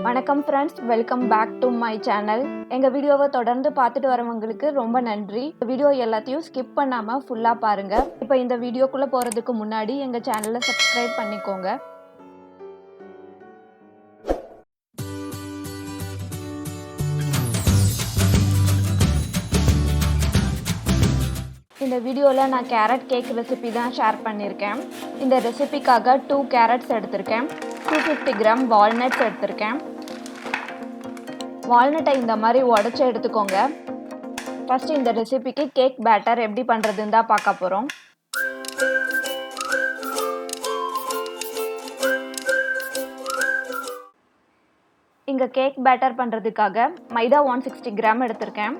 வணக்கம் friends, welcome back to my channel. எங்கள் வீடியோவை தொடர்ந்து பார்த்துட்டு வரவங்களுக்கு ரொம்ப நன்றி. வீடியோ எல்லாத்தையும் ஸ்கிப் பண்ணாமல் ஃபுல்லாக பாருங்கள். இப்போ இந்த வீடியோக்குள்ளே போகிறதுக்கு முன்னாடி எங்கள் சேனலை சப்ஸ்கிரைப் பண்ணிக்கோங்க. இந்த வீடியோவில் நான் கேரட் கேக் ரெசிபி தான் ஷேர் பண்ணியிருக்கேன். இந்த ரெசிபிக்காக 2 கேரட்ஸ் எடுத்திருக்கேன். 250 கிராம் வால்நட்ஸ் எடுத்திருக்கேன். வால்நட்டை இந்த மாதிரி உடச்சி எடுத்துக்கோங்க. ஃபஸ்ட்டு இந்த ரெசிபிக்கு கேக் பேட்டர் எப்படி பண்ணுறதுன்னு தான் பார்க்க போகிறோம். இங்கே கேக் பேட்டர் பண்ணுறதுக்காக மைதா 160 கிராம் எடுத்திருக்கேன்.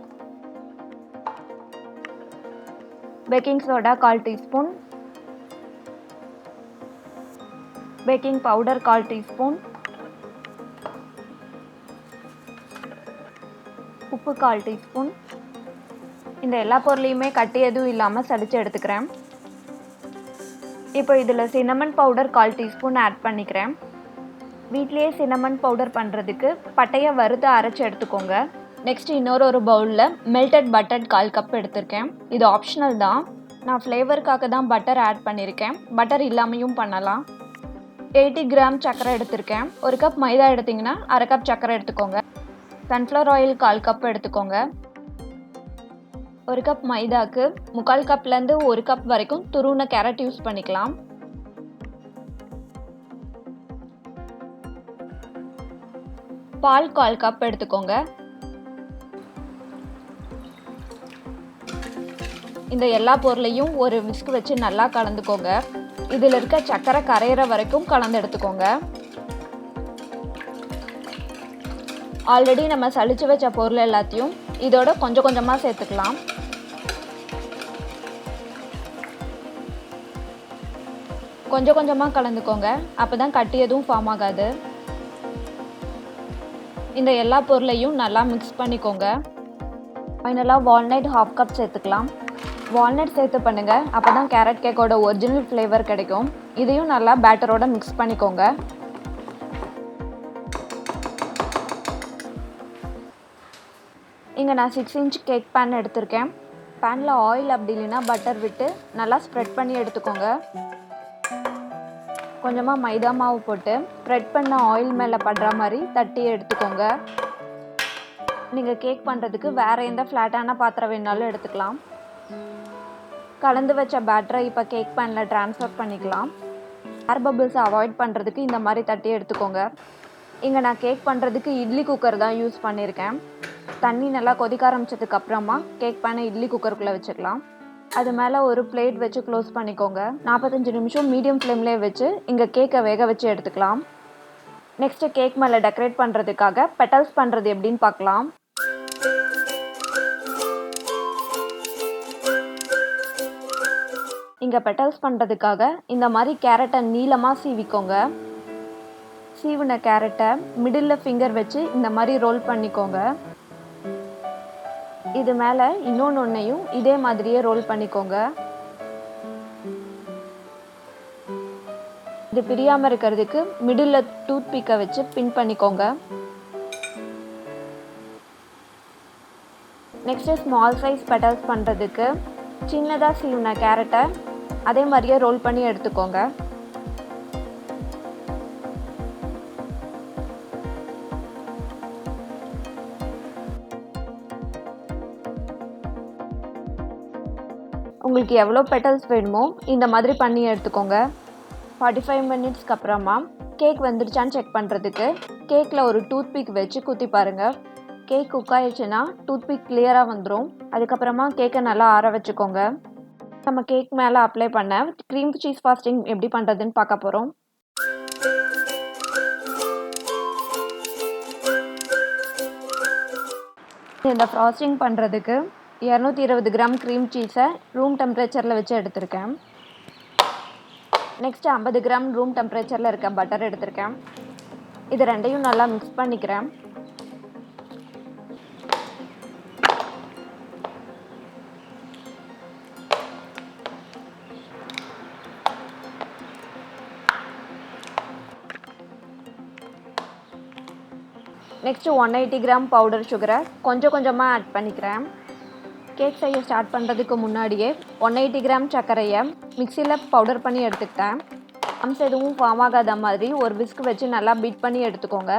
Baking soda 1/4 teaspoon, baking powder 1/4 teaspoon, உப்பு 1/4 டீஸ்பூன். இந்த எல்லா பொருளையுமே கட்டி எதுவும் இல்லாமல் சலிச்சு எடுத்துக்கிறேன். இப்போ இதில் சின்னமன் பவுடர் 1/4 டீஸ்பூன் ஆட் பண்ணிக்கிறேன். வீட்லேயே சின்னமன் பவுடர் பண்ணுறதுக்கு பட்டையை வறுத்து அரைச்சி எடுத்துக்கோங்க. நெக்ஸ்ட் இன்னொரு பவுலில் மெல்டட் பட்டர் 1/4 கப் எடுத்திருக்கேன். இது ஆப்ஷனல் தான். நான் ஃப்ளேவருக்காக தான் பட்டர் ஆட் பண்ணியிருக்கேன். பட்டர் இல்லாமையும் பண்ணலாம். 80 கிராம் சர்க்கரை எடுத்திருக்கேன். 1 கப் மைதா எடுத்திங்கன்னா 1/2 கப் சர்க்கரை எடுத்துக்கோங்க. சன்ஃப்ளவர் ஆயில் 1/4 கப் எடுத்துக்கோங்க. 1 கப் மைதாக்கு 3/4 கப்லேருந்து 1 கப் வரைக்கும் துருவின கேரட் யூஸ் பண்ணிக்கலாம். பால் 1/4 கப் எடுத்துக்கோங்க. இந்த எல்லா பொருளையும் ஒரு விஸ்க் வச்சு நல்லா கலந்துக்கோங்க. இதில் இருக்க சர்க்கரை கரையிற வரைக்கும் கலந்து எடுத்துக்கோங்க. ஆல்ரெடி நம்ம சலிச்சு வச்ச பொருள் எல்லாத்தையும் இதோட கொஞ்சம் கொஞ்சமாக சேர்த்துக்கலாம். கொஞ்சம் கொஞ்சமாக கலந்துக்கோங்க. அப்போ தான் கட்டி எதுவும் ஃபார்ம் ஆகாது. இந்த எல்லா பொருளையும் நல்லா மிக்ஸ் பண்ணிக்கோங்க. ஃபைனலாக வால்நட் 1/2 கப் சேர்த்துக்கலாம். வால்நட் சேர்த்து பண்ணுங்கள். அப்போ தான் கேரட் கேக்கோட ஒரிஜினல் ஃப்ளேவர் கிடைக்கும். இதையும் நல்லா பேட்டரோட மிக்ஸ் பண்ணிக்கோங்க. இங்கே நான் 6 இன்ச் கேக் பேன் எடுத்திருக்கேன். பேனில் ஆயில் அப்படி இல்லைன்னா பட்டர் விட்டு நல்லா ஸ்ப்ரெட் பண்ணி எடுத்துக்கோங்க. கொஞ்சமாக மைதா மாவு போட்டு ஸ்ப்ரெட் பண்ண ஆயில் மேலே படுற மாதிரி தட்டி எடுத்துக்கோங்க. நீங்கள் கேக் பண்ணுறதுக்கு வேறு எந்த ஃப்ளாட்டான பாத்திரம் வேணாலும் எடுத்துக்கலாம். கலந்து வச்ச பேட்டரை இப்போ கேக் பேனில் ட்ரான்ஸ்ஃபர் பண்ணிக்கலாம். ஏர் பபிள்ஸை அவாய்ட் பண்ணுறதுக்கு இந்த மாதிரி தட்டி எடுத்துக்கோங்க. இங்கே நான் கேக் பண்ணுறதுக்கு இட்லி குக்கர் தான் யூஸ் பண்ணியிருக்கேன். தண்ணி நல்லா கொதிக்க ஆரம்பிச்சதுக்கு அப்புறமா கேக் பேனை இட்லி குக்கருக்குள்ளே வச்சுக்கலாம். அது மேலே ஒரு பிளேட் வச்சு க்ளோஸ் பண்ணிக்கோங்க. 45 நிமிஷம் மீடியம் ஃப்ளேம்லேயே வச்சு இங்கே கேக்கை வேக வச்சு எடுத்துக்கலாம். நெக்ஸ்ட்டு கேக் மேலே டெக்கரேட் பண்ணுறதுக்காக பெட்டல்ஸ் பண்ணுறது எப்படின்னு பார்க்கலாம். இங்கே பெட்டல்ஸ் பண்ணுறதுக்காக இந்த மாதிரி கேரட்டை நீளமாக சீவிக்கோங்க. சீவின கேரட்டை மிடில் ஃபிங்கர் வச்சு இந்த மாதிரி ரோல் பண்ணிக்கோங்க. இது மேலே இன்னொன்றையும் இதே மாதிரியே ரோல் பண்ணிக்கோங்க. இது பிரியாமல் இருக்கிறதுக்கு மிடில் டூத் பிக்கை வச்சு பின் பண்ணிக்கோங்க. நெக்ஸ்ட்டு ஸ்மால் சைஸ் பெட்டல்ஸ் பண்ணுறதுக்கு சின்னதாக சீவின கேரட்டை அதே மாதிரியே ரோல் பண்ணி எடுத்துக்கோங்க. உங்களுக்கு எவ்வளோ பெட்டல்ஸ் வேணுமோ இந்த மாதிரி பண்ணி எடுத்துக்கோங்க. 45 மினிட்ஸ்க்கு அப்புறமா கேக் வந்துடுச்சான்னு செக் பண்ணுறதுக்கு கேக்கில் ஒரு டூத் பிக் வச்சு குத்தி பாருங்கள். கேக் குக் ஆயிடுச்சுன்னா டூத் பிக் கிளியராக வந்துடும். அதுக்கப்புறமா கேக்கை நல்லா ஆற வச்சுக்கோங்க. நம்ம கேக் மேலே அப்ளை பண்ண க்ரீம் சீஸ் ஃபாஸ்டிங் எப்படி பண்ணுறதுன்னு பார்க்க போகிறோம். இந்த ஃப்ராஸ்டிங் பண்ணுறதுக்கு 220 கிராம் க்ரீம் சீஸை ரூம் டெம்பரேச்சரில் வச்சு எடுத்திருக்கேன். நெக்ஸ்ட்டு 50 கிராம் ரூம் டெம்பரேச்சரில் இருக்க பட்டர் எடுத்திருக்கேன். இது ரெண்டையும் நல்லா மிக்ஸ் பண்ணிக்கிறேன். நெக்ஸ்ட்டு 180 கிராம் பவுடர் சுகரை கொஞ்சம் கொஞ்சமாக ஆட் பண்ணிக்கிறேன். கேக் செய்ய ஸ்டார்ட் பண்ணுறதுக்கு முன்னாடியே 180 கிராம் சர்க்கரையை மிக்சியில் பவுடர் பண்ணி எடுத்துக்கிட்டேன். லம்ஸ் எதுவும் ஃபார்ம் ஆகாத மாதிரி ஒரு விஸ்க் வச்சு நல்லா பீட் பண்ணி எடுத்துக்கோங்க.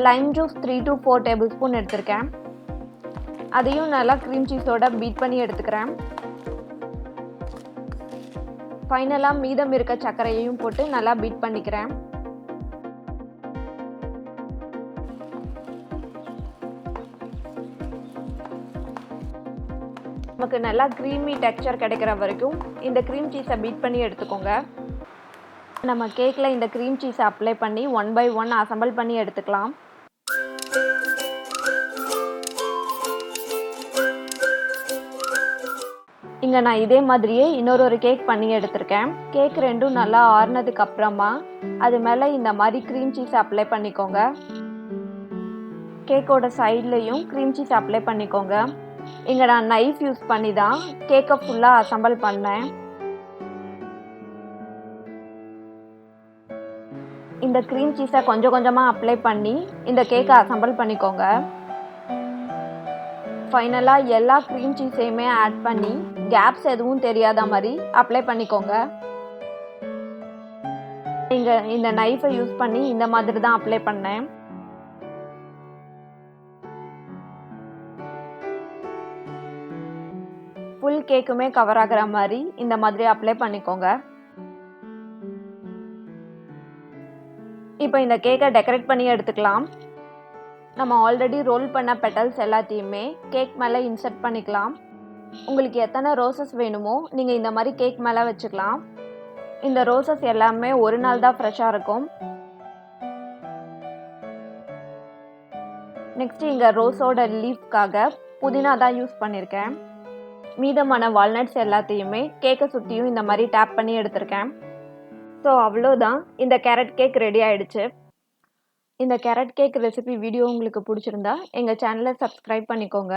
Lime juice 3 to 4 table spoon எடுத்திருக்கேன். அதையும் நல்லா க்ரீம் சீஸோட பீட் பண்ணி எடுத்துக்கிறேன். ஃபைனலாக மீதம் இருக்க சர்க்கரையையும் போட்டு நல்லா பீட் பண்ணிக்கிறேன். நமக்கு நல்லா க்ரீமி டெக்ஸ்சர் கிடைக்கிற வரைக்கும் இந்த க்ரீம் சீஸை பீட் பண்ணி எடுத்துக்கோங்க. நம்ம கேக்கில் இந்த க்ரீம் சீஸை அப்ளை பண்ணி 1 by 1 அசம்பிள் பண்ணி எடுத்துக்கலாம். இங்கே நான் இதே மாதிரியே இன்னொரு கேக் பண்ணி எடுத்திருக்கேன். கேக் ரெண்டும் நல்லா ஆறுனதுக்கு அப்புறமா அது மேலே இந்த மாதிரி க்ரீம் சீஸ் அப்ளை பண்ணிக்கோங்க. கேக்கோட சைட்லேயும் க்ரீம் சீஸ் அப்ளை பண்ணிக்கோங்க. இங்கே நான் நைஃப் யூஸ் பண்ணி தான் கேக்கை ஃபுல்லாக அசம்பிள் பண்ணேன். இந்த க்ரீம் சீஸை கொஞ்சம் கொஞ்சமாக அப்ளை பண்ணி இந்த கேக்கை அசம்பிள் பண்ணிக்கோங்க. ஃபைனலாக எல்லா க்ரீம் சீஸையுமே ஆட் பண்ணி கேப்ஸ் எதுவும் தெரியாத மாதிரி அப்ளை பண்ணிக்கோங்க. நீங்கள் இந்த நைஃபை யூஸ் பண்ணி இந்த மாதிரி தான் அப்ளை பண்ணேன். ஃபுல் கேக்குமே கவர் ஆகிற மாதிரி இந்த மாதிரி அப்ளை பண்ணிக்கோங்க. இப்போ இந்த கேக்கை டெக்கரேட் பண்ணி எடுத்துக்கலாம். நம்ம ஆல்ரெடி ரோல் பண்ண பெட்டல்ஸ் எல்லாத்தையுமே கேக் மேலே இன்சர்ட் பண்ணிக்கலாம். உங்களுக்கு எத்தனை ரோசஸ் வேணுமோ நீங்கள் இந்த மாதிரி கேக் மேலே வச்சுக்கலாம். இந்த ரோசஸ் எல்லாமே ஒரு நாள் தான் ஃப்ரெஷ்ஷாக இருக்கும். நெக்ஸ்ட் இங்கே ரோஸோட லீஃப்காக புதினா தான் யூஸ் பண்ணியிருக்கேன். மீதமான வால்நட்ஸ் எல்லாத்தையுமே கேக்கை சுற்றியும் இந்த மாதிரி டேப் பண்ணி எடுத்திருக்கேன். ஸோ அவ்வளோதான், இந்த கேரட் கேக் ரெடி ஆயிடுச்சு. இந்த கேரட் கேக் ரெசிபி வீடியோ உங்களுக்கு பிடிச்சிருந்தா எங்கள் சேனலை சப்ஸ்கிரைப் பண்ணிக்கோங்க.